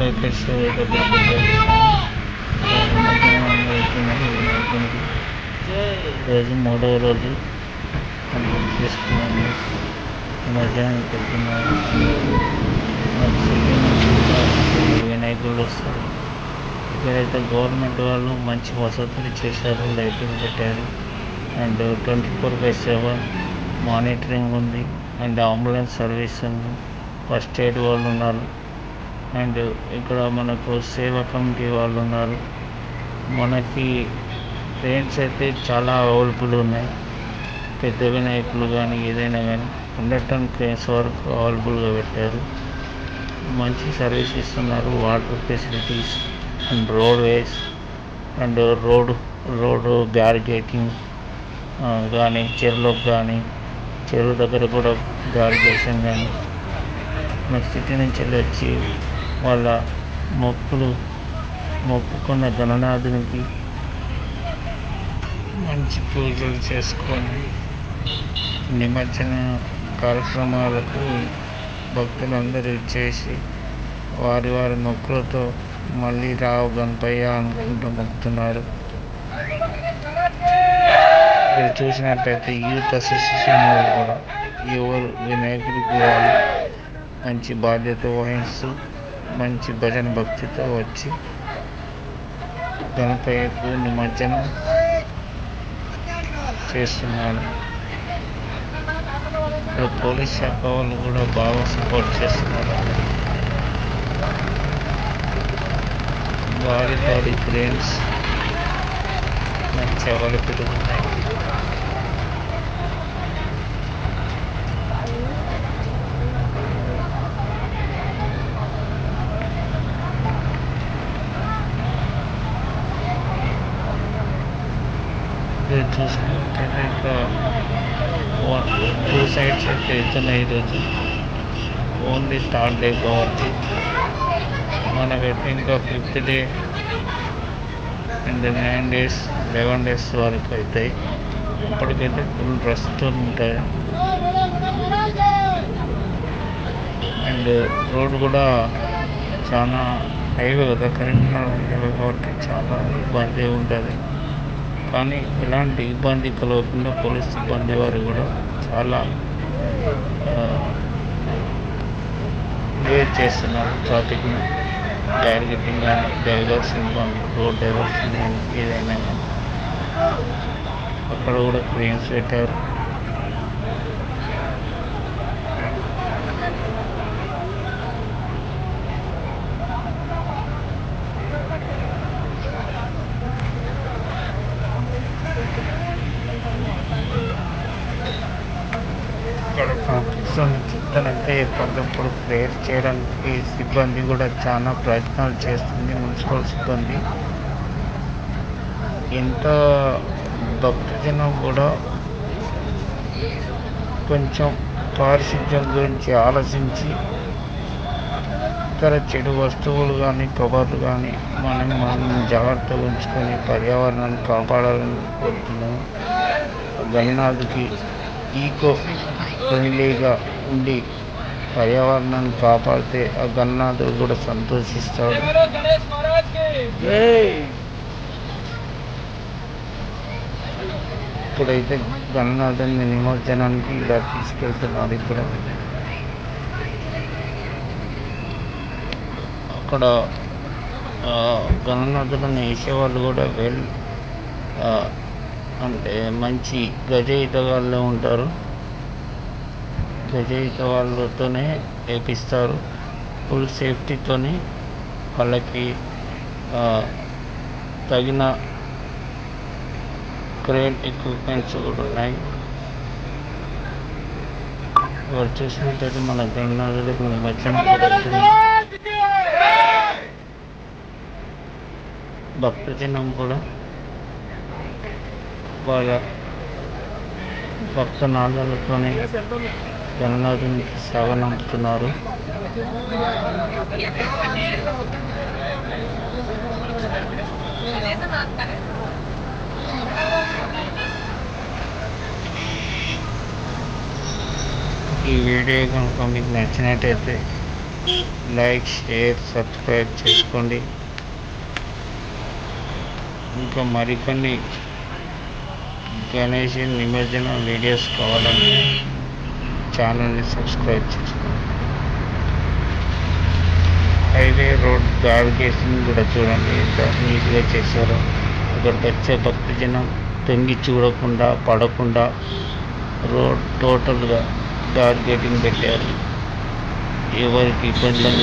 వెంకటేశ్వర దగ్గరికి రోజు 3వ రోజు కంప్లీట్ చేసుకున్నాము. మధ్యాహ్నం పొద్దున్న సిటీ నుంచి కూడా వినాయకులు వస్తారు. ఇక్కడైతే గవర్నమెంట్ వాళ్ళు మంచి వసతులు చేశారు, లైటింగ్ పెట్టారు అండ్ 24/7 మానిటరింగ్ ఉంది అండ్ అంబులెన్స్ సర్వీస్ ఉంది, ఫస్ట్ ఎయిడ్ వాళ్ళు ఉన్నారు అండ్ ఇక్కడ మనకు సేవా కమిటీ వాళ్ళు ఉన్నారు. మనకి ట్రైన్స్ అయితే చాలా అవైలబుల్ ఉన్నాయి. పెద్ద వినాయకులు కానీ ఏదైనా కానీ 110 ట్రైన్స్ వరకు అవైలబుల్గా పెట్టారు. మంచి సర్వీస్ ఇస్తున్నారు. Water facilities and roadways and road barricading కానీ చెరువు దగ్గర కూడా బ్యారికేషన్ కానీ మన సిటీ నుంచి వచ్చి వాళ్ళ మొక్కుకున్న గణనాథునికి మంచి పూజలు చేసుకొని నిమజ్జన కార్యక్రమాలకు భక్తులందరూ చేసి వారి మొక్కులతో మళ్ళీ రావు గణపయ్య అనుకుంటూ మొక్కుతున్నారు. మీరు చూసినట్లయితే యూత్ అసోసియేషన్ వాళ్ళు కూడా ఎవరు వినాయకుడికి వాళ్ళు మంచి బాధ్యత వహిస్తూ మంచి భజన భక్తితో వచ్చి గణపయ్యకు నిమజ్జనం చేస్తున్నారు. పోలీస్ శాఖ వాళ్ళు కూడా బాగా సపోర్ట్ చేస్తున్నారు. భారీ ట్రైన్స్ మంచి అవైలబుల్ ఉన్నాయి. చూసుకుంటే ఇంకా 2 సైడ్స్ అయితే వెళ్తున్నాయి. ఈరోజు ఓన్లీ థర్డ్ డే కాబట్టి మనకైతే ఇంకా 5th day and 9 days 11 days వరకు అవుతాయి. అప్పటికైతే ఫుల్ రష్తో ఉంటాయి అండ్ రోడ్ కూడా చాలా హైవే కదా, కరీంనగర్ హైవే కాబట్టి చాలా ఇబ్బంది ఉంటుంది. కానీ ఎలాంటి ఇబ్బంది కలగకుండా పోలీస్ సిబ్బంది వారు కూడా చాలా క్లియర్ చేస్తున్నారు. ట్రాఫిక్ని బ్యారికేటింగ్ కానీ డైవర్షన్ కానీ రోడ్ డైవర్షన్ కానీ ఏదైనా కానీ అక్కడ కూడా క్రెయిన్స్ పెట్టారు. ఇక్కడ చూస్తానంటే ఎప్పటికప్పుడు ప్రేయర్ చేయడానికి సిబ్బంది కూడా చాలా ప్రయత్నాలు చేస్తుంది. మున్సిపల్ సిబ్బంది ఎంత భక్తజనం కూడా కొంచెం పారిశుద్ధ్యం గురించి ఆలోచించి ఇతర చెడు వస్తువులు కానీ కవర్లు కానీ మనం జాగ్రత్తగా ఉంచుకొని పర్యావరణాన్ని కాపాడాలని కోరుతున్నాము. గణనాథుకి ఈకో ఫ్రెండ్లీగా ఉండి పర్యావరణాన్ని కాపాడితే ఆ గణనాథుడు కూడా సంతోషిస్తాడు. ఇప్పుడైతే గణనాథుని నిమజ్జనానికి ఇలా తీసుకెళ్తున్నారు. ఇప్పుడు అక్కడ గణనాథులను వేసేవాళ్ళు కూడా అంటే మంచి గజ ఈతగాళ్ళే ఉంటారు. గజ ఈత వాళ్ళతోనే వేపిస్తారు. ఫుల్ సేఫ్టీతోని వాళ్ళకి తగిన క్రేన్ ఎక్విప్మెంట్స్ కూడా ఉన్నాయి. ఇవాళ చూసినట్టయితే మన గణనాథుడికి నిమజ్జనం భక్తజనం కూడా బాగా భక్తనాదాలతోనే గణనాథునికి సాగనంపుతున్నారు. ఈ వీడియో కనుక మీకు నచ్చినట్టయితే లైక్, షేర్, సబ్స్క్రైబ్ చేసుకోండి. ఇంకా మరికొన్ని గణేష్ నిమజ్జన వీడియోస్ కావాలంటే ఛానల్ని సబ్స్క్రైబ్ చేసుకోండి. హైవే రోడ్ బ్యారికేసింగ్ కూడా చూడండి ఎంత నీట్గా చేశారో. ఇక్కడికి వచ్చే భక్తజనం తొంగి చూడకుండా పడకుండా రోడ్ టోటల్గా బ్యారికేటింగ్ పెట్టారు. ఎవరికి ఇబ్బంది